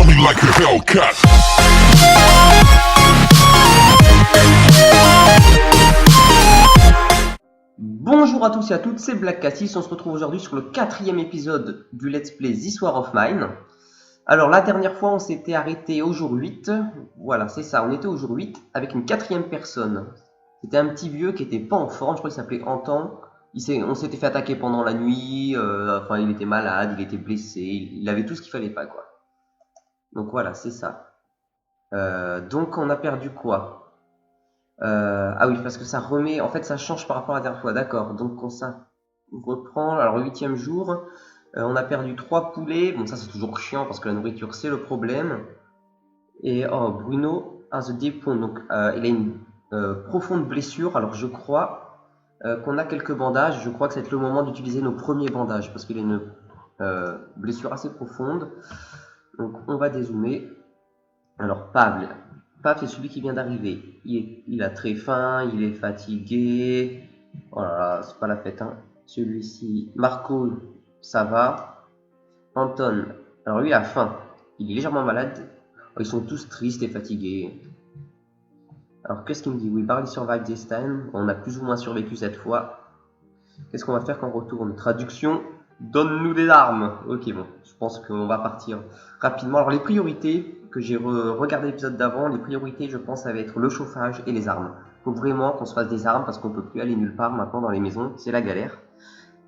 me like a Hellcat. Bonjour à tous et à toutes, c'est Black Cassis. On se retrouve aujourd'hui sur le 4e épisode du Let's Play This War of Mine. Alors la dernière fois on s'était arrêté au jour 8. Voilà, c'est ça, on était au jour 8 avec une 4e personne. C'était un petit vieux qui était pas en forme, je crois qu'il s'appelait Antan. On s'était fait attaquer pendant la nuit, enfin il était malade, il était blessé, il avait tout ce qu'il fallait pas quoi. Donc voilà, c'est ça. Donc on a perdu quoi? Ah oui, parce que ça remet, en fait ça change par rapport à la dernière fois, d'accord. Donc on reprend, alors le 8e jour, on a perdu 3 poulets, bon ça c'est toujours chiant parce que la nourriture c'est le problème. Et oh, Bruno has a deep wound, donc il a une profonde blessure, alors je crois qu'on a quelques bandages, je crois que c'est le moment d'utiliser nos premiers bandages parce qu'il a une blessure assez profonde. Donc on va dézoomer. Alors Pavel, c'est celui qui vient d'arriver. Il a très faim, il est fatigué. Oh là là, c'est pas la fête, hein. Celui-ci, Marco, ça va. Anton, alors lui il a faim. Il est légèrement malade. Oh, ils sont tous tristes et fatigués. Alors qu'est-ce qu'il me dit? We barely survived this time. On a plus ou moins survécu cette fois. Qu'est-ce qu'on va faire quand on retourne? Traduction, donne-nous des armes. Ok, bon, je pense qu'on va partir rapidement. Alors les priorités, que j'ai regardé l'épisode d'avant, les priorités, je pense, ça va être le chauffage et les armes. Il faut vraiment qu'on se fasse des armes parce qu'on peut plus aller nulle part maintenant dans les maisons, c'est la galère.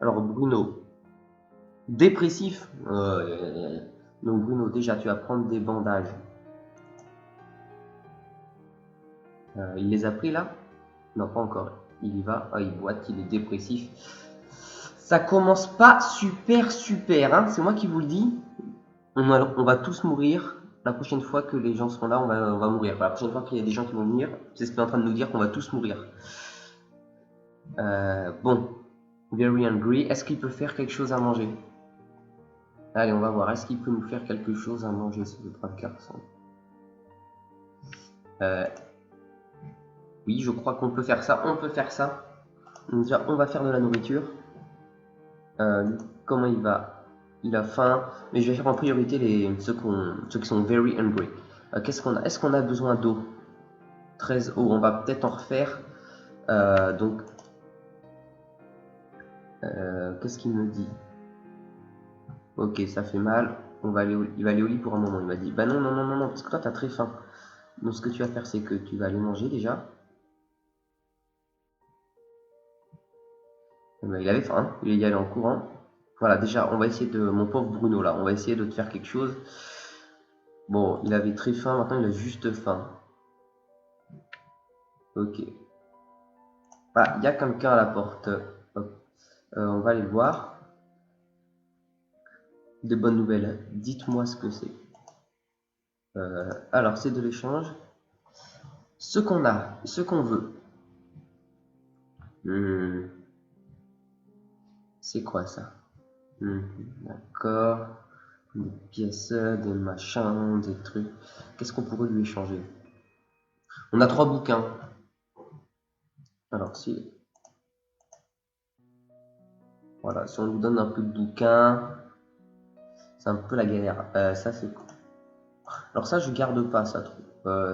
Alors Bruno, dépressif. Donc Bruno, déjà tu vas prendre des bandages. Il les a pris là? Non, pas encore. Il y va. Ah, il boite, il est dépressif. Ça commence pas super, hein, c'est moi qui vous le dis. On va tous mourir. La prochaine fois que les gens seront là, on va mourir. La prochaine fois qu'il y a des gens qui vont venir, c'est ce qu'il est en train de nous dire qu'on va tous mourir. Bon, very hungry. Est-ce qu'il peut faire quelque chose à manger? Allez, on va voir. Est-ce qu'il peut nous faire quelque chose à manger, ce brave garçon? Oui, je crois qu'on peut faire ça. On peut faire ça. Donc déjà, on va faire de la nourriture. Comment il va? Il a faim, mais je vais faire en priorité ceux qui sont very hungry. Qu'est-ce qu'on a? Est-ce qu'on a besoin d'eau? 13 eau, on va peut-être en refaire. Donc, qu'est-ce qu'il me dit? Ok, ça fait mal. Il va aller au lit pour un moment. Il m'a dit, bah non, parce que toi, t'as très faim. Donc, ce que tu vas faire, c'est que tu vas aller manger déjà. Ben, il avait faim, hein. Il y allait en courant. Voilà, déjà, on va essayer de... Mon pauvre Bruno, là, on va essayer de te faire quelque chose. Bon, il avait très faim, maintenant il a juste faim. Ok. Ah, il y a quelqu'un à la porte. On va aller le voir. De bonnes nouvelles. Dites-moi ce que c'est. Alors, c'est de l'échange. Ce qu'on a, ce qu'on veut. C'est quoi ça? D'accord. Des pièces, des machins, des trucs. Qu'est-ce qu'on pourrait lui échanger? On a 3 bouquins. Alors, si... Voilà, si on lui donne un peu de bouquins, c'est un peu la galère. Ça, c'est... Alors ça, je garde pas, ça.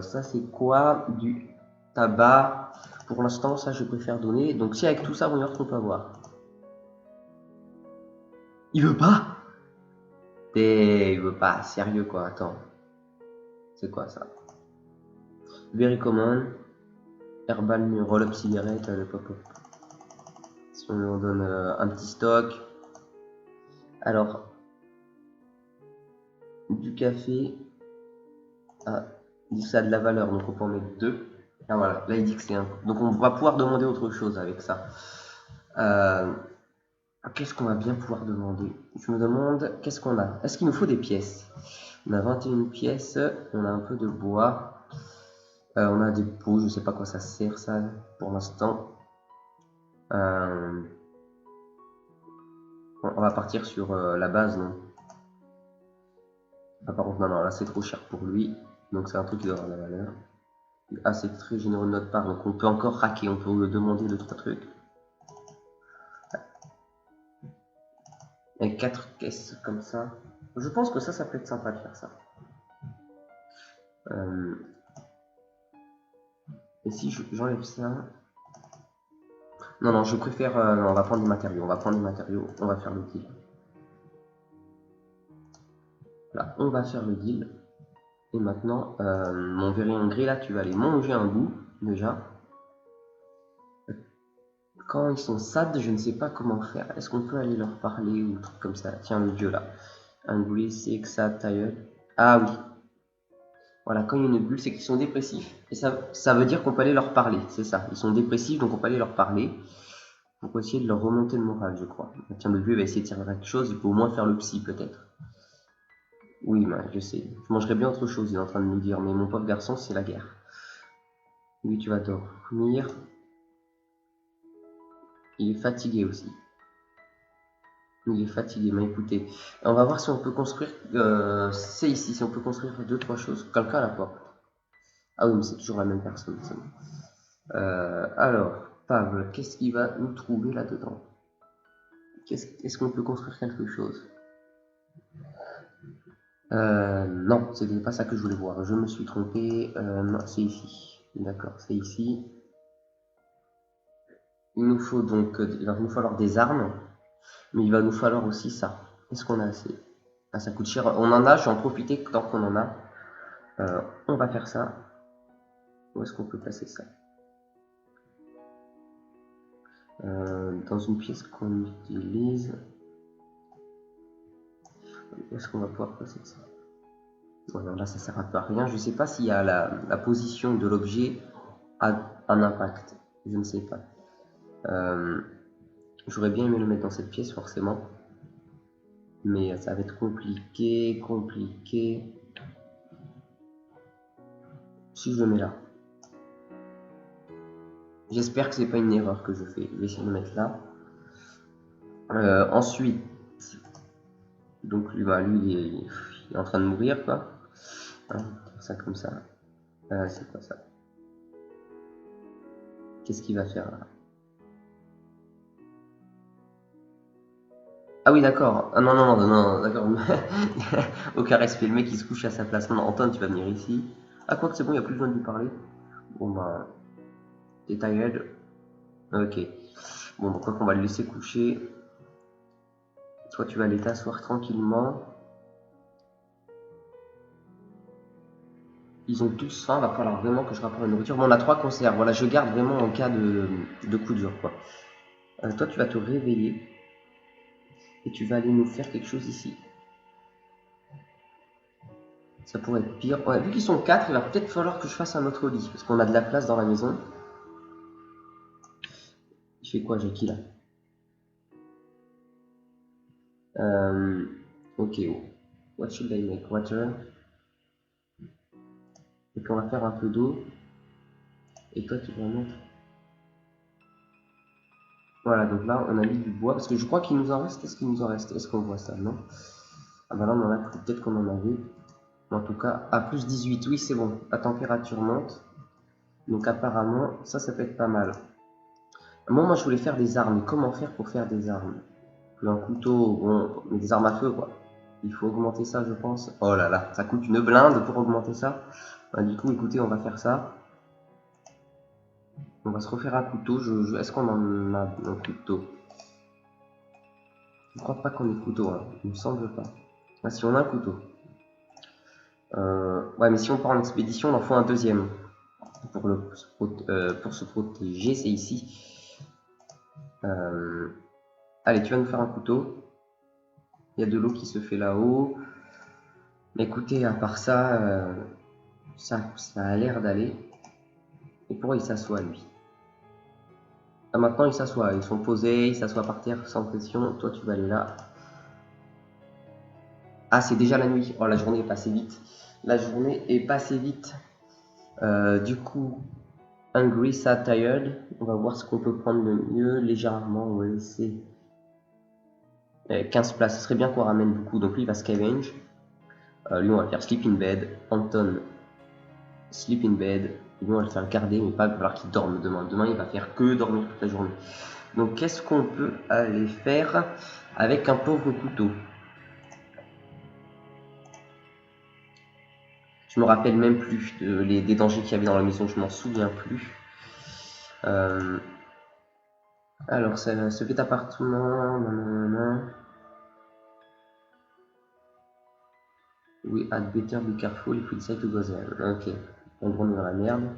Ça, c'est quoi? Du tabac. Pour l'instant, ça, je préfère donner. Donc, si avec tout ça, on va voir ce qu'on peut avoir. Il veut pas? Il veut pas. Sérieux, quoi. Attends. C'est quoi, ça? Very common. Herbal roll-up cigarette. Le pop-up. Si on lui en donne un petit stock. Alors, du café. Ah, il dit que ça a de la valeur, donc on peut en mettre 2. Ah voilà, là il dit que c'est un. Donc on va pouvoir demander autre chose avec ça. Qu'est-ce qu'on va bien pouvoir demander? Je me demande, qu'est-ce qu'on a? Est-ce qu'il nous faut des pièces? On a 21 pièces, on a un peu de bois, on a des pots, je sais pas quoi ça sert ça pour l'instant. On va partir sur la base, non? Ah, par contre, non, là c'est trop cher pour lui, donc c'est un truc qui doit avoir de la valeur. Ah, c'est très généreux de notre part, donc on peut encore raquer, on peut demander 2-3 trucs. Et 4 caisses comme ça. Je pense que ça peut être sympa de faire ça. Et si j'enlève ça... Non, non, je préfère... non, on va prendre des matériaux. On va prendre des matériaux. On va faire le deal. Là, on va faire le deal. Et maintenant, mon Very Gris, là, tu vas aller manger un bout, déjà. Quand ils sont sad, je ne sais pas comment faire. Est-ce qu'on peut aller leur parler ou truc comme ça? Tiens, le vieux, là. Angry, sick, sad, tired. Ah oui. Voilà, quand il y a une bulle, c'est qu'ils sont dépressifs. Et ça veut dire qu'on peut aller leur parler, c'est ça. Ils sont dépressifs, donc on peut aller leur parler. Pour essayer de leur remonter le moral, je crois. Tiens, le vieux va essayer de tirer quelque chose. Il peut au moins faire le psy, peut-être. Oui, bah, je sais. Je mangerais bien autre chose, il est en train de nous dire. Mais mon pauvre garçon, c'est la guerre. Oui, tu vas dormir. Il est fatigué aussi. Il est fatigué, mais écoutez. On va voir si on peut construire... c'est ici, si on peut construire 2-3 choses. Quelqu'un à la porte. Ah oui, mais c'est toujours la même personne. Alors, Pavel, qu'est-ce qu'il va nous trouver là-dedans? Est-ce qu'on peut construire quelque chose? Non, c'était pas ça que je voulais voir. Je me suis trompé. Non, c'est ici. D'accord, c'est ici. Il nous faut donc... il va nous falloir des armes. Mais il va nous falloir aussi ça. Est-ce qu'on a assez? Ah, ça coûte cher. On en a, je vais en profiter tant qu'on en a. On va faire ça. Où est-ce qu'on peut placer ça? Dans une pièce qu'on utilise. Où est-ce qu'on va pouvoir placer ça? Voilà, là, ça sert un peu à rien. Je ne sais pas s'il y a la position de l'objet a un impact. Je ne sais pas. J'aurais bien aimé le mettre dans cette pièce, forcément. Mais ça va être compliqué. Si je le mets là. J'espère que c'est pas une erreur que je fais. Je vais essayer de le mettre là. Ensuite, donc lui, il est en train de mourir, quoi. Hein, ça comme ça. C'est quoi ça? Qu'est-ce qu'il va faire là? Ah oui, d'accord. Ah non, non, non, non, d'accord. Aucun respect. Le mec, il se couche à sa place. Non, Antoine, tu vas venir ici. Ah, quoi que c'est bon, il n'y a plus besoin de lui parler. Bon, bah, t'es tired. Ok. Bon, bah, quoi qu'on va le laisser coucher. Toi, tu vas aller t'asseoir tranquillement. Ils ont tous faim, va falloir vraiment que je rapporte la nourriture. Bon, on a 3 conserves. Voilà, je garde vraiment en cas de coup dur, quoi. Toi, tu vas te réveiller. Et tu vas aller nous faire quelque chose ici. Ça pourrait être pire. Ouais, vu qu'ils sont 4, il va peut-être falloir que je fasse un autre lit. Parce qu'on a de la place dans la maison. Il fait quoi, Jackie, là? Ok. What should I make? Water. Et puis on va faire un peu d'eau. Et toi, tu vas mettre... Voilà, donc là, on a mis du bois. Parce que je crois qu'il nous en reste. Est-ce qu'il nous en reste? Est-ce qu'on voit ça? Non. Ah bah là, on en a peut-être qu'on en avait. En tout cas, à plus 18, oui, c'est bon. La température monte. Donc apparemment, ça peut être pas mal. Moi, je voulais faire des armes. Mais comment faire pour faire des armes? Un couteau, bon, mais des armes à feu, quoi. Il faut augmenter ça, je pense. Oh là là, ça coûte une blinde pour augmenter ça. Bah, du coup, écoutez, on va faire ça. On va se refaire un couteau. Est-ce qu'on en a un couteau? Je crois pas qu'on ait couteau, hein. Il me semble pas. Ah, si on a un couteau. Ouais, mais si on part en expédition, on en faut un deuxième. Pour se protéger, c'est ici. Allez, tu vas nous faire un couteau. Il y a de l'eau qui se fait là-haut. Mais écoutez, à part ça, ça a l'air d'aller. Et pourquoi il s'assoit, lui? Ah, maintenant, il s'assoit. Ils sont posés, ils s'assoient par terre sans pression. Toi, tu vas aller là. Ah, c'est déjà la nuit. Oh, la journée est passée vite. La journée est passée vite. Du coup, Hungry, Sad, Tired. On va voir ce qu'on peut prendre le mieux. Légèrement, on va laisser 15 places. Ce serait bien qu'on ramène beaucoup. Donc lui, il va scavenge. Lui, on va le faire sleep in bed. Anton, sleep in bed. Lui, on va le faire garder, mais pas il va falloir qu'il dorme demain. Demain, il va faire que dormir toute la journée. Donc, qu'est-ce qu'on peut aller faire avec un pauvre couteau? Je me rappelle même plus des dangers qu'il y avait dans la maison, je m'en souviens plus. Alors, ce petit appartement... Nanana. We had better be careful if we decide to go there. Ok, en gros, on est dans la merde.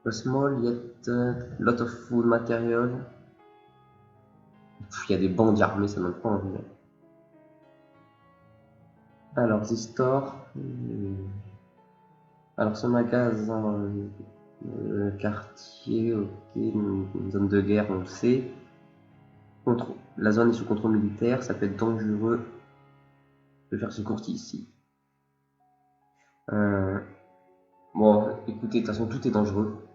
A small yet lot of food material. Il y a des bandits armés, ça donne pas envie. Alors, the store. Alors, ce magasin, quartier, ok, une zone de guerre, on le sait. La zone est sous contrôle militaire, ça peut être dangereux de faire ce courtier ici. Bon, écoutez, de toute façon, tout est dangereux.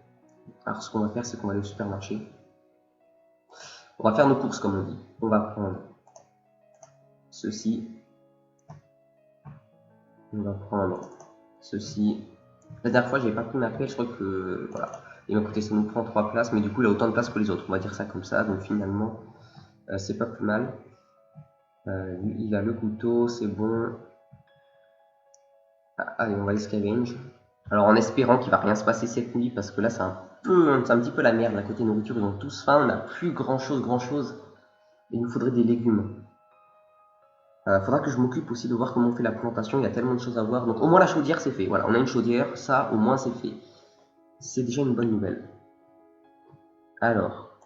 Alors, ce qu'on va faire, c'est qu'on va aller au supermarché. On va faire nos courses, comme on dit. On va prendre ceci. On va prendre ceci. La dernière fois, j'avais pas pris ma pelle, je crois que voilà. Et écoutez, ça nous prend 3 places, mais du coup, il a autant de place que les autres. On va dire ça comme ça. Donc finalement, c'est pas plus mal. Il a le couteau, c'est bon. Allez, on va aller scavenge. Alors en espérant qu'il va rien se passer cette nuit, parce que là, c'est un petit peu la merde. À côté nourriture, ils ont tous faim. On n'a plus grand chose. Et il nous faudrait des légumes. Faudra que je m'occupe aussi de voir comment on fait la plantation, il y a tellement de choses à voir. Donc au moins la chaudière c'est fait, voilà, on a une chaudière, ça au moins c'est fait. C'est déjà une bonne nouvelle. Alors,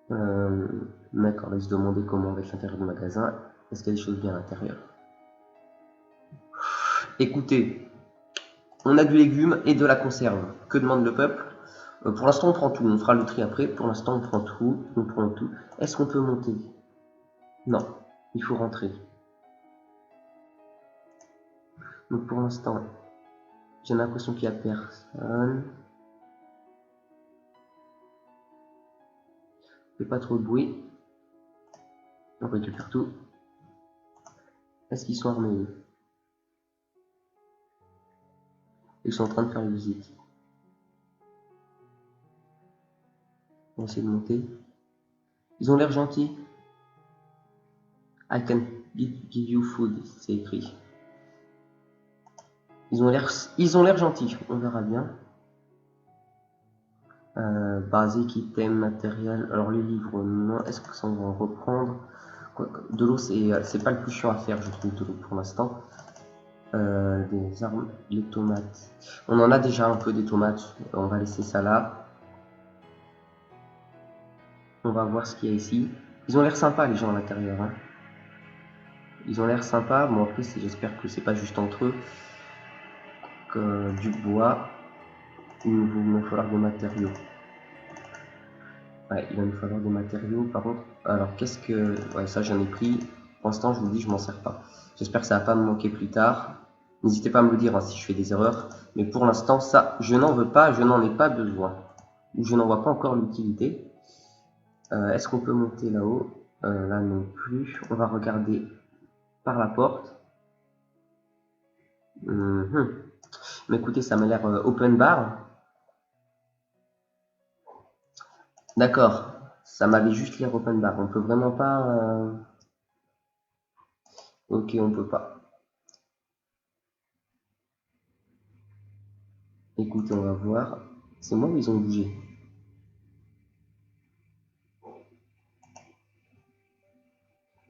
d'accord, là il se demander comment va être l'intérieur du magasin. Est-ce qu'il y a des choses bien à l'intérieur? Écoutez, on a du légume et de la conserve. Que demande le peuple? Pour l'instant on prend tout, on fera le tri après. Pour l'instant on prend tout. Est-ce qu'on peut monter? Non, il faut rentrer. Donc pour l'instant, j'ai l'impression qu'il n'y a personne. Fais pas trop de bruit. On récupère tout. Est-ce qu'ils sont armés? Ils sont en train de faire une visite. On va essayer de monter. Ils ont l'air gentils. I can give you food, c'est écrit. Ils ont l'air gentils. On verra bien. Basique, item, matériel. Alors les livres, non. Est-ce que ça on va en reprendre? De l'eau, c'est pas le plus chiant à faire, je trouve, de l'eau pour l'instant. Des armes, les tomates. On en a déjà un peu des tomates. On va laisser ça là. On va voir ce qu'il y a ici. Ils ont l'air sympas les gens à l'intérieur. Hein. Ils ont l'air sympas. Bon après j'espère que c'est pas juste entre eux. Du bois. Il va nous falloir des matériaux. Ouais, il va nous falloir des matériaux. Par contre, alors qu'est-ce que... Ouais, ça j'en ai pris. Pour l'instant, je vous dis, je m'en sers pas. J'espère que ça va pas me manquer plus tard. N'hésitez pas à me le dire hein, si je fais des erreurs. Mais pour l'instant, ça, je n'en veux pas, je n'en ai pas besoin. Ou je n'en vois pas encore l'utilité. Est-ce qu'on peut monter là-haut? Là non plus. On va regarder par la porte. Mais écoutez, ça m'a l'air open bar. D'accord. Ça m'avait juste l'air open bar. On peut vraiment pas... Ok, on peut pas. Écoutez, on va voir. C'est moi où ils ont bougé.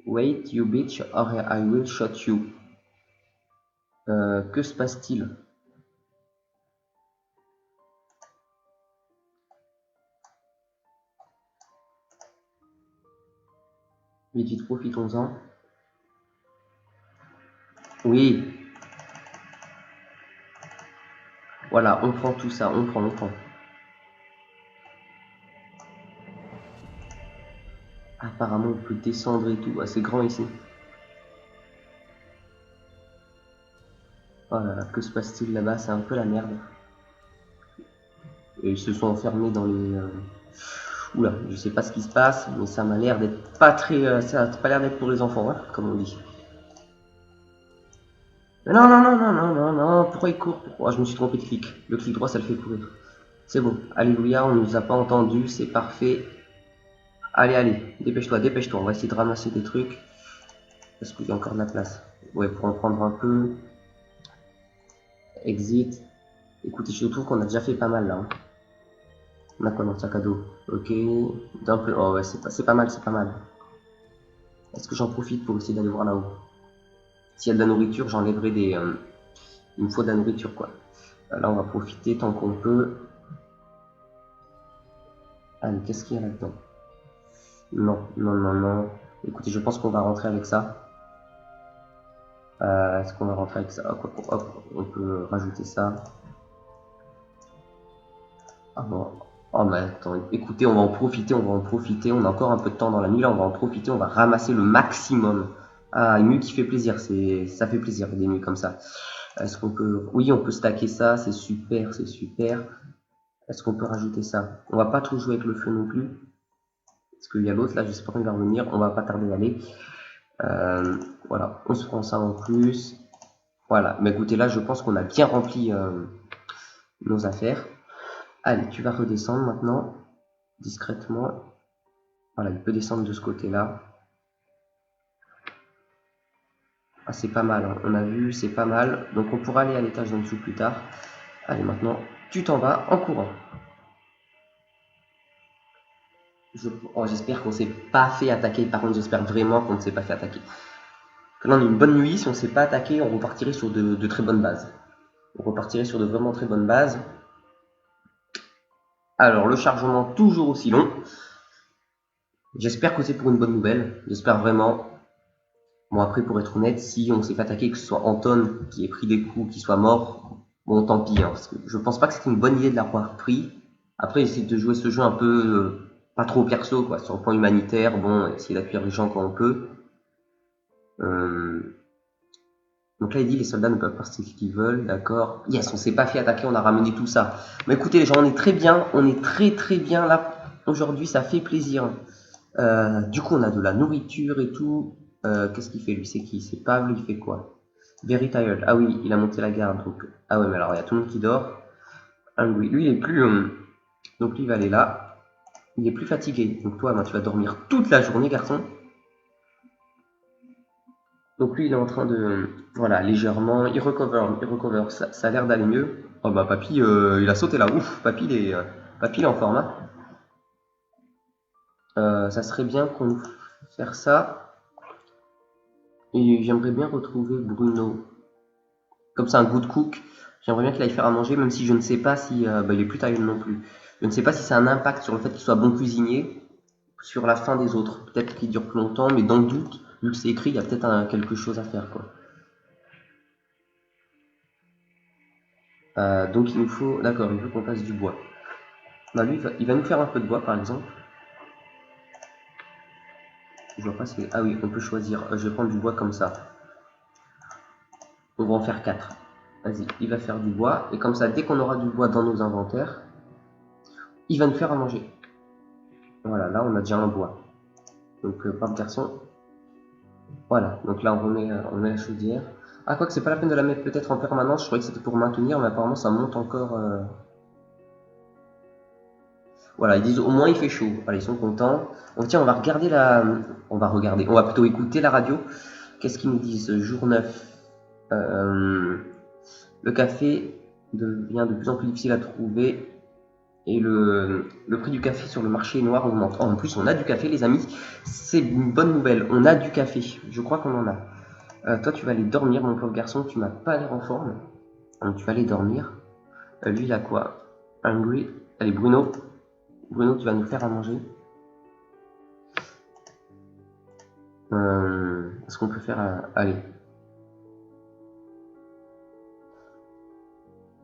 Wait, you bitch, or I will shot you. Que se passe-t-il? Vite, profitons-en. Oui. Voilà, on prend tout ça, on prend. Apparemment, on peut descendre et tout. Ah, c'est grand ici. Oh là là, que se passe-t-il là-bas? C'est un peu la merde. Et ils se sont enfermés dans les... Oula, je sais pas ce qui se passe, mais ça m'a l'air d'être pas très... ça a pas l'air d'être pour les enfants, hein, comme on dit. Non, pourquoi il court? Oh, je me suis trompé de clic. Le clic droit, ça le fait courir. C'est bon. Alléluia, on nous a pas entendu, c'est parfait. Allez, dépêche-toi, on va essayer de ramasser des trucs. Est-ce qu'il y a encore de la place? Ouais, pour en prendre un peu. Exit. Écoutez, je trouve qu'on a déjà fait pas mal là, hein. On a quoi dans le sac à dos? Ok. D'un peu. Oh ouais, c'est pas mal, c'est pas mal. Est-ce que j'en profite pour essayer d'aller voir là-haut? S'il y a de la nourriture, j'enlèverai des. Il me faut de la nourriture, quoi. Là, on va profiter tant qu'on peut. Allez, qu'est-ce qu'il y a là-dedans? Non, non, non, non. Écoutez, je pense qu'on va rentrer avec ça. Est-ce qu'on va rentrer avec ça? Hop, hop, hop, on peut rajouter ça. Ah bon. Oh mais attends, écoutez, on va en profiter, on va en profiter. On a encore un peu de temps dans la nuit là, on va en profiter, on va ramasser le maximum. Ah, une nuit qui fait plaisir, ça fait plaisir des nuits comme ça. Est-ce qu'on peut... Oui, on peut stacker ça, c'est super, c'est super. Est-ce qu'on peut rajouter ça? On va pas trop jouer avec le feu non plus. Parce qu'il y a l'autre là, j'espère qu'il va revenir, on va pas tarder d'aller. Voilà, on se prend ça en plus. Voilà, mais écoutez, là, je pense qu'on a bien rempli nos affaires. Allez, tu vas redescendre maintenant, discrètement. Voilà, il peut descendre de ce côté-là. Ah, c'est pas mal, hein. On a vu, c'est pas mal. Donc, on pourra aller à l'étage d'en dessous plus tard. Allez, maintenant, tu t'en vas en courant. J'espère qu'on s'est pas fait attaquer. Par contre, j'espère vraiment qu'on ne s'est pas fait attaquer. Là, on a une bonne nuit. Si on ne s'est pas attaqué, on repartirait sur de très bonnes bases. On repartirait sur de vraiment très bonnes bases. Alors, le chargement toujours aussi long. J'espère que c'est pour une bonne nouvelle. J'espère vraiment. Bon, après, pour être honnête, si on s'est fait attaquer, que ce soit Anton qui ait pris des coups, qui soit mort, bon, tant pis, hein, parce que je pense pas que c'était une bonne idée de l'avoir pris. Après, essayer de jouer ce jeu un peu pas trop perso, quoi, sur le plan humanitaire, bon, essayer d'accueillir les gens quand on peut. Donc là, il dit les soldats ne peuvent pas faire ce qu'ils veulent, d'accord. Yes, on s'est pas fait attaquer, on a ramené tout ça. Mais écoutez, les gens, on est très bien, on est très très bien là. Aujourd'hui, ça fait plaisir. Du coup, on a de la nourriture et tout. Qu'est-ce qu'il fait lui? C'est qui? C'est Pablo, il fait quoi? Very tired. Ah oui, il a monté la garde. Donc... Ah ouais, mais alors il y a tout le monde qui dort. Hungry. Lui, il est plus. Donc lui, il va aller là. Il est plus fatigué. Donc toi, ben, tu vas dormir toute la journée, garçon. Donc lui, il est en train de... Voilà, légèrement. Il recover. Ça a l'air d'aller mieux. Oh bah, papy, il a sauté là. Ouf, papy, il est en forme, hein. Ça serait bien qu'on fasse ça. Et j'aimerais bien retrouver Bruno. Comme ça, un good cook. J'aimerais bien qu'il aille faire à manger, même si je ne sais pas si... bah, il est plus taillé non plus. Je ne sais pas si ça a un impact sur le fait qu'il soit bon cuisinier, sur la fin des autres. Peut-être qu'il dure plus longtemps, mais dans le doute, vu que c'est écrit, il y a peut-être quelque chose à faire, quoi. Donc il nous faut... D'accord, il veut qu'on fasse du bois. Bah, lui, il va nous faire un peu de bois, par exemple. Je vois pas si... Ah oui, on peut choisir. Je vais prendre du bois comme ça. On va en faire 4. Vas-y, il va faire du bois. Et comme ça, dès qu'on aura du bois dans nos inventaires, il va nous faire à manger. Voilà, là, on a déjà un bois. Donc, par garçon. Voilà, donc là, on met la chaudière. Ah, quoi que c'est pas la peine de la mettre peut-être en permanence. Je croyais que c'était pour maintenir, mais apparemment, ça monte encore... Voilà, ils disent au moins il fait chaud. Voilà, ils sont contents. Donc, tiens, on va regarder la... On va regarder. On va plutôt écouter la radio. Qu'est-ce qu'ils nous disent? Jour 9. Le café devient de plus en plus difficile à trouver et le prix du café sur le marché noir augmente. Oh, en plus, on a du café, les amis. C'est une bonne nouvelle. On a du café. Je crois qu'on en a. Toi, tu vas aller dormir, mon pauvre garçon. Tu m'as pas l'air en forme. Donc, tu vas aller dormir. Lui, il a quoi? Hungry. Allez, Bruno. Bruno, tu vas nous faire à manger. Est-ce qu'on peut faire... Allez.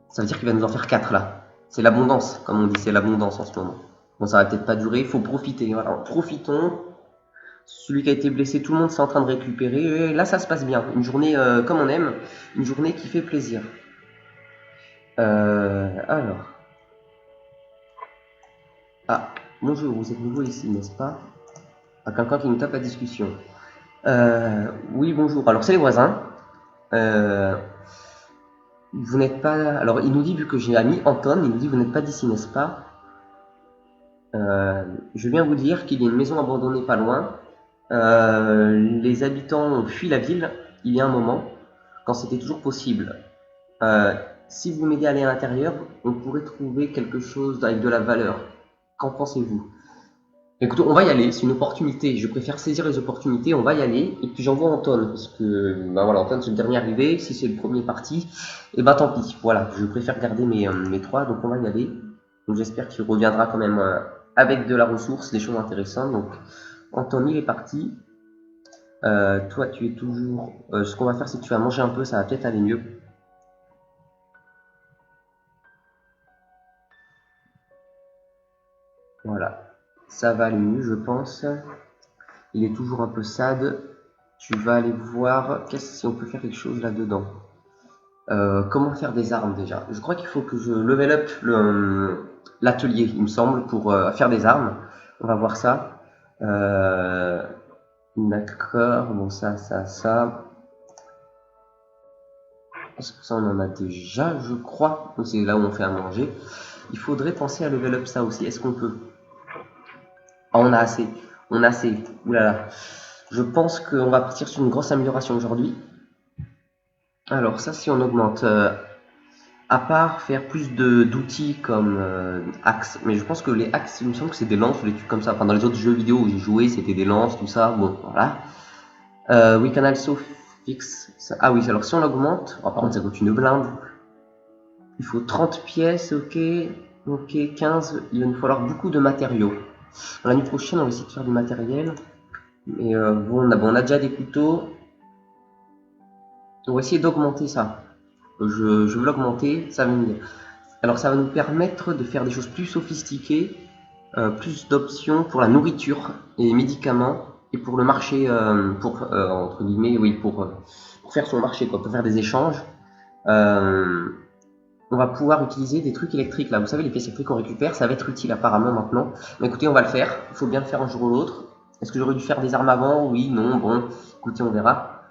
Ça veut dire qu'il va nous en faire 4 là. C'est l'abondance, comme on dit, c'est l'abondance en ce moment. Bon, ça va peut-être pas durer, il faut profiter. Voilà, profitons. Celui qui a été blessé, tout le monde s'est en train de récupérer. Et là, ça se passe bien. Une journée comme on aime, une journée qui fait plaisir. Alors. Ah, bonjour, vous êtes nouveau ici, n'est-ce pas? Ah, quelqu'un qui nous tape la discussion. Oui, bonjour. Alors, c'est les voisins. Vous n'êtes pas... Alors, il nous dit, vu que j'ai ami Anton, il nous dit, vous n'êtes pas d'ici, n'est-ce pas? Je viens vous dire qu'il y a une maison abandonnée pas loin. Les habitants ont fui la ville il y a un moment, quand c'était toujours possible. Euh, Si vous m'aidez à aller à l'intérieur, on pourrait trouver quelque chose avec de la valeur. Qu'en pensez-vous? Écoute, on va y aller, c'est une opportunité. Je préfère saisir les opportunités, on va y aller. Et puis j'envoie Anton, parce que ben voilà, Anton c'est le dernier arrivé. Si c'est le premier parti, et ben tant pis. Voilà, je préfère garder mes trois, donc on va y aller. Donc j'espère qu'il reviendra quand même avec de la ressource, des choses intéressantes. Donc Anton il est parti. Toi tu es toujours. Ce qu'on va faire, c'est que tu vas manger un peu, ça va peut-être aller mieux. Voilà, ça va aller mieux, je pense. Il est toujours un peu sad. Tu vas aller voir si on peut faire quelque chose là-dedans. Comment faire des armes déjà? Je crois qu'il faut que je level up l'atelier, il me semble, pour faire des armes. On va voir ça. Euh, D'accord, bon ça. Parce que ça on en a déjà, je crois. Donc, c'est là où on fait à manger. Il faudrait penser à level up ça aussi. Est-ce qu'on peut? Ah, on a assez. On a assez. Ouh là là. Je pense qu'on va partir sur une grosse amélioration aujourd'hui. Alors ça, si on augmente, à part faire plus d'outils comme axe, mais je pense que les axes, il me semble que c'est des lances ou des trucs comme ça. Enfin, dans les autres jeux vidéo où j'ai joué, c'était des lances, tout ça. Bon, voilà. We can also fix ça. Ah oui, alors si on l'augmente, oh, par contre ça coûte une blinde. Il faut 30 pièces, ok. Ok, 15. Il va nous falloir beaucoup de matériaux. L'année prochaine, on va essayer de faire du matériel. Mais bon, on a déjà des couteaux. On va essayer d'augmenter ça. Je veux l'augmenter, ça va venir. Alors ça va nous permettre de faire des choses plus sophistiquées, plus d'options pour la nourriture et les médicaments et pour le marché, entre guillemets, oui, pour faire son marché, quoi, pour faire des échanges. Euh, on va pouvoir utiliser des trucs électriques là. Vous savez, les pièces électriques qu'on récupère, ça va être utile apparemment maintenant. Mais écoutez, on va le faire. Il faut bien le faire un jour ou l'autre. Est-ce que j'aurais dû faire des armes avant? Oui, non, bon. Écoutez, on verra.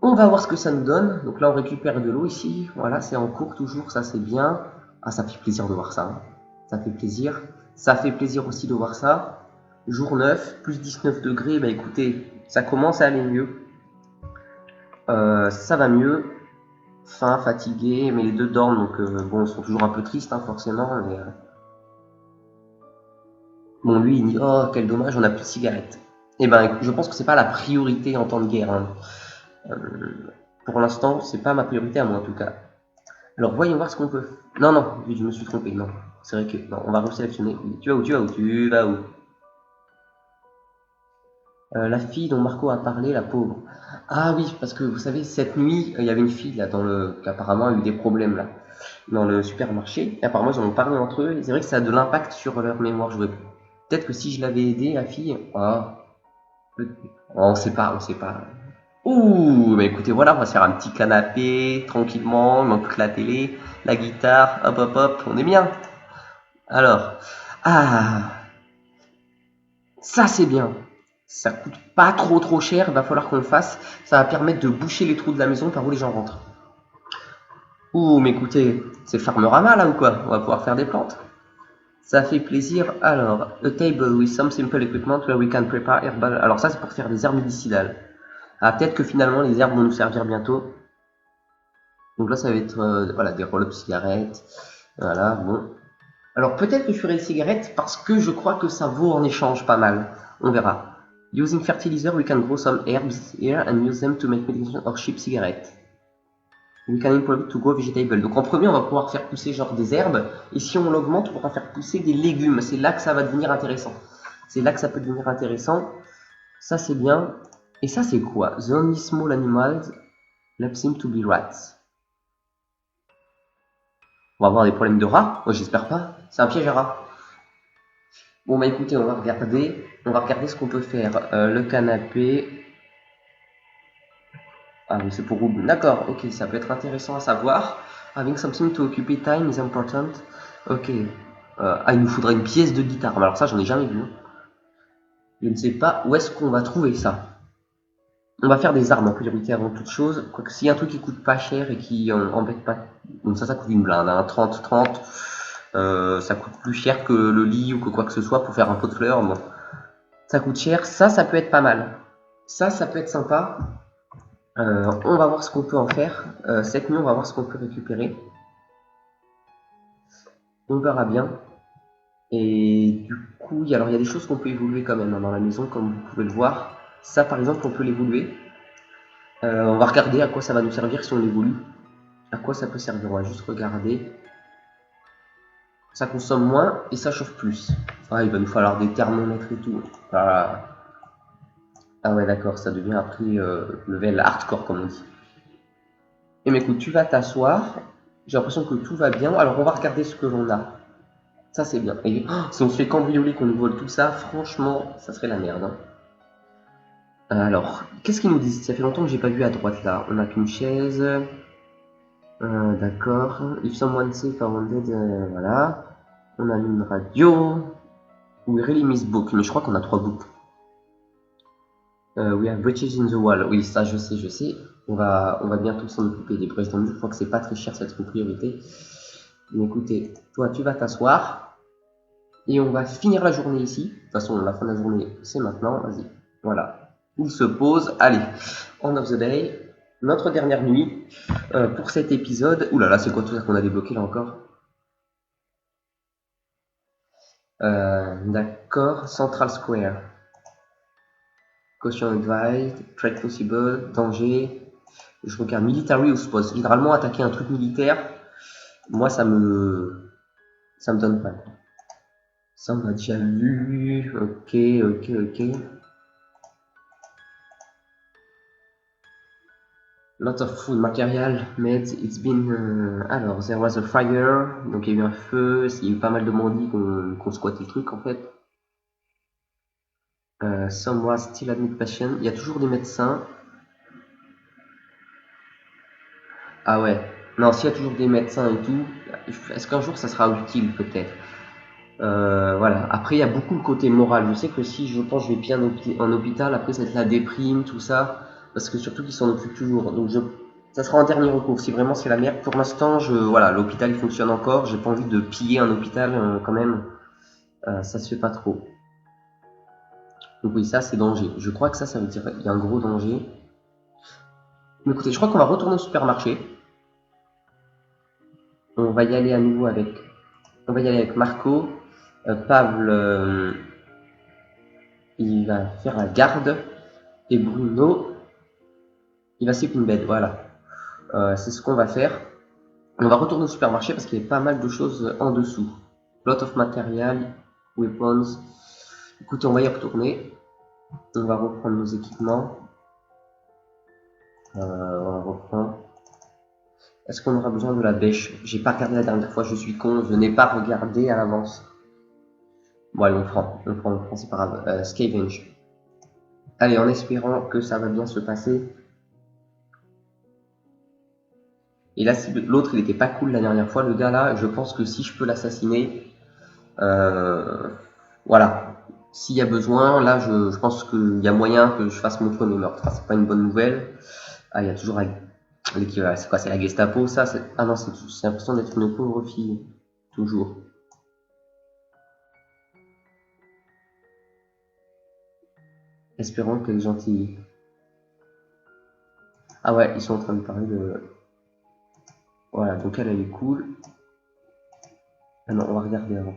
On va voir ce que ça nous donne. Donc là, on récupère de l'eau ici. Voilà, c'est en cours toujours, ça c'est bien. Ah, ça fait plaisir de voir ça, hein. Ça fait plaisir. Ça fait plaisir aussi de voir ça. Jour 9, plus 19 degrés. Bah écoutez, ça commence à aller mieux. Ça va mieux. Faim, fatigué, mais les deux dorment, donc bon, ils sont toujours un peu tristes, hein, forcément. Mais, bon, lui, il dit, oh, quel dommage, on n'a plus de cigarettes. Eh ben, je pense que c'est pas la priorité en temps de guerre, hein. Euh, pour l'instant, c'est pas ma priorité à moi en tout cas. Alors voyons voir ce qu'on peut. Non, non, je me suis trompé, non. C'est vrai que. Non, on va resélectionner. Tu vas où? Tu vas où? Tu vas où? La fille dont Marco a parlé, la pauvre. Ah oui, parce que vous savez, cette nuit, il y avait une fille là qui apparemment a eu des problèmes là dans le supermarché. Et apparemment, ils en ont parlé entre eux. Et c'est vrai que ça a de l'impact sur leur mémoire. Peut-être que si je l'avais aidé, la fille. Ah, on sait pas, on sait pas. Ouh, bah écoutez, voilà, on va se faire un petit canapé tranquillement. Il manque que la télé, la guitare. Hop, hop, hop, on est bien. Alors, ah, ça c'est bien. Ça coûte pas trop cher, il va falloir qu'on le fasse. Ça va permettre de boucher les trous de la maison par où les gens rentrent. Ouh, mais écoutez, c'est Farmerama là ou quoi? On va pouvoir faire des plantes. Ça fait plaisir. Alors, a table with some simple equipment where we can prepare herbal. Alors ça c'est pour faire des herbes médicinales. Ah, peut-être que finalement les herbes vont nous servir bientôt. Donc là ça va être voilà, des roll-up cigarettes. Voilà, bon. Alors peut-être que je ferai des cigarettes parce que je crois que ça vaut en échange pas mal. On verra. Using fertilizer, we can grow some herbs here and use them to make medication or cheap cigarettes. We can improve it to grow vegetable. Donc en premier, on va pouvoir faire pousser genre des herbes. Et si on l'augmente, on pourra faire pousser des légumes. C'est là que ça va devenir intéressant. C'est là que ça peut devenir intéressant. Ça c'est bien. Et ça c'est quoi? The only small animals left seem to be rats. On va avoir des problèmes de rats? Moi j'espère pas. C'est un piège à rats. Bon bah écoutez, on va regarder ce qu'on peut faire. Le canapé. Ah oui, c'est pour Ruben. D'accord, ok, ça peut être intéressant à savoir. Having something to occupy time is important. Ok. Ah, il nous faudrait une pièce de guitare. Mais alors ça, j'en ai jamais vu. Je ne sais pas où est-ce qu'on va trouver ça. On va faire des armes en priorité avant toute chose. Quoique s'il y a un truc qui coûte pas cher et qui embête pas. Donc ça coûte une blinde, hein. 30-30. Ça coûte plus cher que le lit ou que quoi que ce soit pour faire un pot de fleurs. Bon. Ça coûte cher. Ça peut être pas mal. Ça peut être sympa. On va voir ce qu'on peut en faire. Cette nuit, on va voir ce qu'on peut récupérer. On verra bien. Et du coup, il y a des choses qu'on peut évoluer quand même, hein, dans la maison, comme vous pouvez le voir. Ça, par exemple, on peut l'évoluer. On va regarder à quoi ça va nous servir si on l'évolue. À quoi ça peut servir. On va juste regarder. Ça consomme moins et ça chauffe plus. Ah, il va nous falloir des thermomètres et tout. Voilà. Ah ouais, d'accord, ça devient après level hardcore, comme on dit. Et mais écoute, tu vas t'asseoir. J'ai l'impression que tout va bien. Alors, on va regarder ce que l'on a. Ça, c'est bien. Et si on se fait cambrioler, qu'on nous vole tout ça, franchement, ça serait la merde, hein. Alors, qu'est-ce qu'ils nous disent? Ça fait longtemps que j'ai pas vu à droite là. On n'a qu'une chaise. D'accord. If someone say found dead, voilà. On a mis une radio. We really miss book. Mais je crois qu'on a 3 books. We have breaches in the wall. Oui, ça je sais. On va bientôt s'en occuper des brèches dans le mur. Je crois que c'est pas très cher, ça va être une priorité. Mais écoutez, toi tu vas t'asseoir. Et on va finir la journée ici. De toute façon, la fin de la journée, c'est maintenant. Vas-y. Voilà. Il se pose. Allez. End of the day. Notre dernière nuit pour cet épisode. Ouh là là, c'est quoi tout ça qu'on a débloqué là encore? D'accord. Central Square. Caution advised. Threat possible. Danger. Je regarde military ou suppose. Littéralement attaquer un truc militaire. Moi, ça me donne pas. Ça, on a déjà vu. Ok. Lot of food, material, meds, it's been... alors, there was a fire, donc il y a eu un feu, il y a eu pas mal de bandits qu'on squattait le truc en fait. Some was still admit patient, il y a toujours des médecins. Ah ouais, non, s'il y a toujours des médecins et tout, est-ce qu'un jour ça sera utile peut-être? Voilà, après il y a beaucoup le côté moral, je sais que si je pense que je vais piller un hôpital, après ça va être la déprime, tout ça, parce que surtout qu'ils s'en occupent toujours, donc ça sera un dernier recours, si vraiment c'est la merde. Pour l'instant, voilà, l'hôpital il fonctionne encore, j'ai pas envie de piller un hôpital quand même, ça se fait pas trop. Donc oui, ça c'est danger. Je crois que ça veut dire qu'il y a un gros danger. Mais écoutez, je crois qu'on va retourner au supermarché. On va y aller à nouveau avec Marco. Pavel, il va faire la garde. Et Bruno, il va sleep in bed, voilà. C'est ce qu'on va faire. On va retourner au supermarché parce qu'il y a pas mal de choses en dessous. Lot of material, weapons. Écoutez, on va y retourner. On va reprendre nos équipements. On va reprendre. Est-ce qu'on aura besoin de la bêche? J'ai pas regardé la dernière fois, je suis con, je n'ai pas regardé à l'avance. Bon allez, on prend, c'est pas grave. Scavenge. Allez, en espérant que ça va bien se passer. Et là, si l'autre il était pas cool la dernière fois, le gars là, je pense que si je peux l'assassiner, voilà. S'il y a besoin, là, je pense qu'il y a moyen que je fasse mon premier meurtre. Enfin, c'est pas une bonne nouvelle. Ah, il y a toujours c'est quoi, c'est la Gestapo, ça? Ah non, c'est l'impression d'être une pauvre fille. Toujours. Espérons qu'elle est gentille. Ah ouais, ils sont en train de parler de... Voilà, donc elle est cool. Ah non, on va regarder avant.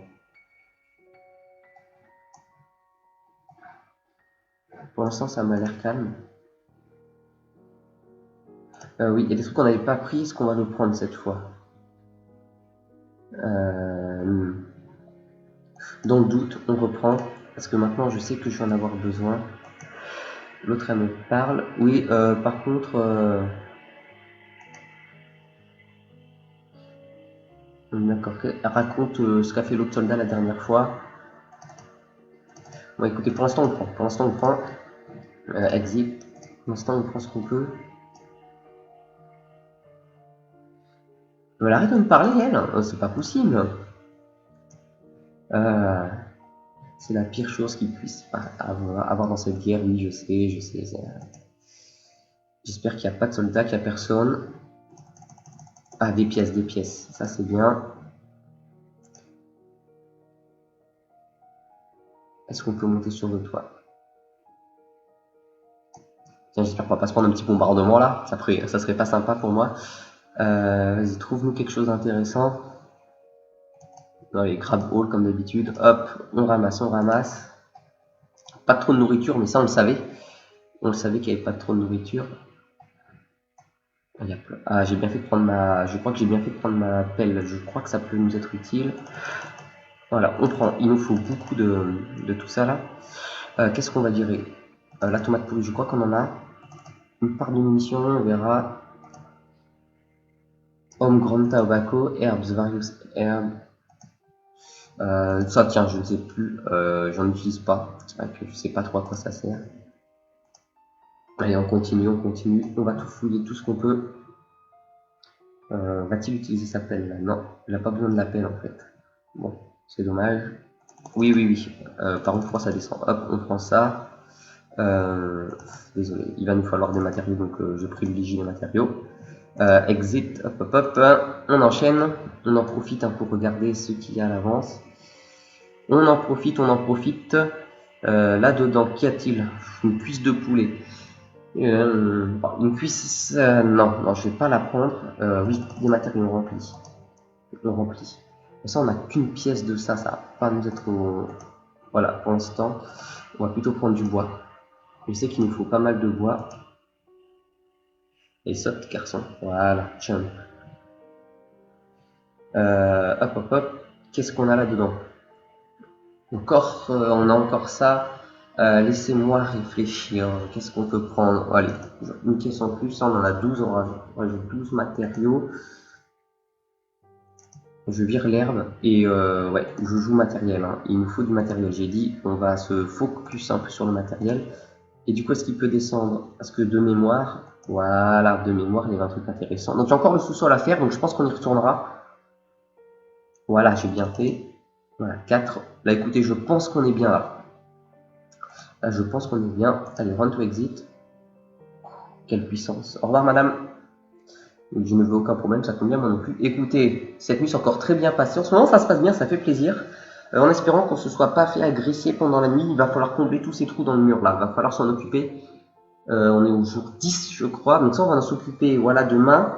Pour l'instant, ça m'a l'air calme. Oui, il y a des trucs qu'on n'avait pas pris, est-ce qu'on va le prendre cette fois? Dans le doute, on reprend. Parce que maintenant, je sais que je vais en avoir besoin. L'autre, elle me parle. Oui, par contre... D'accord, elle raconte ce qu'a fait l'autre soldat la dernière fois. Bon, écoutez, pour l'instant, on prend. Pour l'instant, on prend. Exit. Pour l'instant, on prend ce qu'on peut. Elle arrête de me parler, elle. C'est pas possible. C'est la pire chose qu'il puisse avoir dans cette guerre. Oui, je sais. J'espère qu'il n'y a pas de soldats, qu'il n'y a personne. Ah, des pièces. Ça, c'est bien. Est-ce qu'on peut monter sur le toit? j'espère qu'on va pas se prendre un petit bombardement là, ça serait pas sympa pour moi. Vas-y, trouve-nous quelque chose d'intéressant. Non, les grab haul comme d'habitude. Hop, on ramasse, on ramasse. Pas trop de nourriture, mais ça on le savait. On le savait qu'il n'y avait pas trop de nourriture. Ah, j'ai bien fait de prendre ma... Je crois que j'ai bien fait de prendre ma pelle. Je crois que ça peut nous être utile. Voilà, on prend. Il nous faut beaucoup de tout ça là. Qu'est-ce qu'on va dire? La tomate pourrie, je crois qu'on en a. Une part de munitions, on verra. Homegrown tobacco, herbs, various herbs. Ça, tiens, je ne sais plus. J'en utilise pas. Je sais pas trop à quoi ça sert. Allez, on continue, on continue. On va tout fouiller, tout ce qu'on peut. Va-t-il utiliser sa pelle là? Non, il n'a pas besoin de la pelle en fait. Bon, c'est dommage. Oui, oui, oui. Par contre, ça descend. Hop, on prend ça. Désolé, il va nous falloir des matériaux, donc je privilégie les matériaux. Exit, hop, hop, hop. On enchaîne. On en profite pour regarder ce qu'il y a à l'avance. On en profite, on en profite. Là-dedans, qu'y a-t-il? Une cuisse de poulet. Une cuisse, non, je vais pas la prendre. Oui, des matériaux remplis. On remplit. Et ça, on n'a qu'une pièce de ça, ça va pas nous être au... Voilà, pour l'instant, on va plutôt prendre du bois. Je sais qu'il nous faut pas mal de bois. Et saute, garçon. Voilà, jump. Hop, hop, hop. Qu'est-ce qu'on a là-dedans? Encore, on a encore ça. Laissez-moi réfléchir. Qu'est-ce qu'on peut prendre? Allez, une pièce en plus. On en a 12. On rajoute 12 matériaux. Je vire l'herbe. Et ouais, je joue matériel. Hein. Il nous faut du matériel. J'ai dit, on va se focus un peu sur le matériel. Et du coup, est-ce qu'il peut descendre? Parce que de mémoire, voilà, de mémoire, il y avait un truc intéressant. Donc, il y a encore le sous-sol à faire. Donc, je pense qu'on y retournera. Voilà, j'ai bien fait. Voilà, 4. Là, écoutez, je pense qu'on est bien là. Là, je pense qu'on est bien. Allez, run to exit. Quelle puissance. Au revoir, madame. Je ne veux aucun problème, ça tombe bien, moi non plus. Écoutez, cette nuit s'est encore très bien passée. En ce moment, ça se passe bien, ça fait plaisir. En espérant qu'on ne se soit pas fait agresser pendant la nuit, il va falloir combler tous ces trous dans le mur là. Il va falloir s'en occuper. On est au jour 10, je crois. Donc ça, on va en s'occuper, voilà, demain.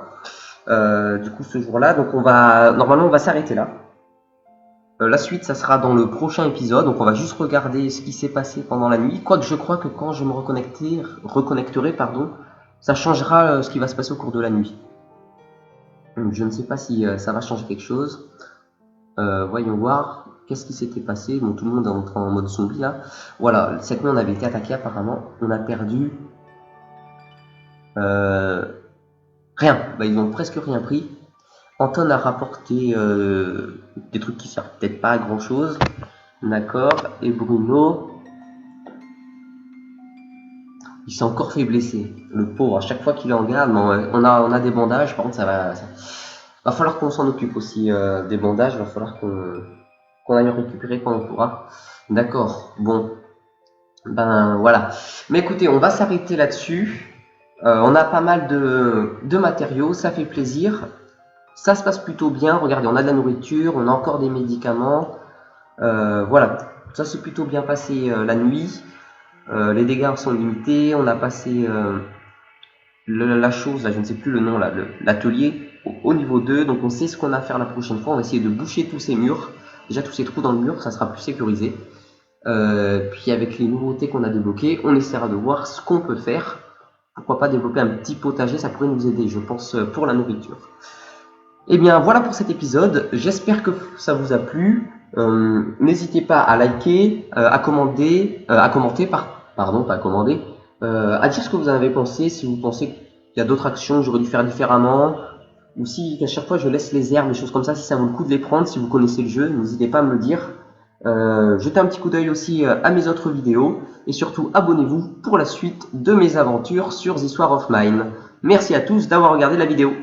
Du coup, ce jour-là. Donc normalement, on va s'arrêter là. La suite, ça sera dans le prochain épisode. Donc on va juste regarder ce qui s'est passé pendant la nuit. Quoique je crois que quand je me reconnecterai, ça changera ce qui va se passer au cours de la nuit. Donc, je ne sais pas si ça va changer quelque chose. Voyons voir. Qu'est-ce qui s'était passé? Bon, tout le monde est entré en mode zombie là. Voilà, cette nuit on avait été attaqué apparemment. On a perdu rien. Bah, ils ont presque rien pris. Anton a rapporté des trucs qui servent peut-être pas à grand chose. D'accord. Et Bruno, il s'est encore fait blesser. Le pauvre, à chaque fois qu'il est en garde, on a des bandages. Par contre, va falloir qu'on s'en occupe aussi des bandages. Va falloir qu'on aille en récupérer quand on pourra. D'accord. Bon. Ben voilà. Mais écoutez, on va s'arrêter là-dessus. On a pas mal de matériaux. Ça fait plaisir. Ça se passe plutôt bien. Regardez, on a de la nourriture. On a encore des médicaments. Voilà. Ça s'est plutôt bien passé la nuit. Les dégâts sont limités. On a passé la chose, là, je ne sais plus le nom, l'atelier au niveau 2. Donc on sait ce qu'on a à faire la prochaine fois. On va essayer de boucher tous ces murs. Déjà tous ces trous dans le mur, ça sera plus sécurisé. Puis avec les nouveautés qu'on a débloquées, on essaiera de voir ce qu'on peut faire. Pourquoi pas développer un petit potager, ça pourrait nous aider, je pense, pour la nourriture. Et bien voilà pour cet épisode. J'espère que ça vous a plu. N'hésitez pas à liker, à commenter, à dire ce que vous en avez pensé, si vous pensez qu'il y a d'autres actions que j'aurais dû faire différemment, ou si à chaque fois je laisse les herbes, des choses comme ça, si ça vaut le coup de les prendre, si vous connaissez le jeu, n'hésitez pas à me le dire. Jetez un petit coup d'œil aussi à mes autres vidéos, et surtout abonnez-vous pour la suite de mes aventures sur This War of Mine. Merci à tous d'avoir regardé la vidéo.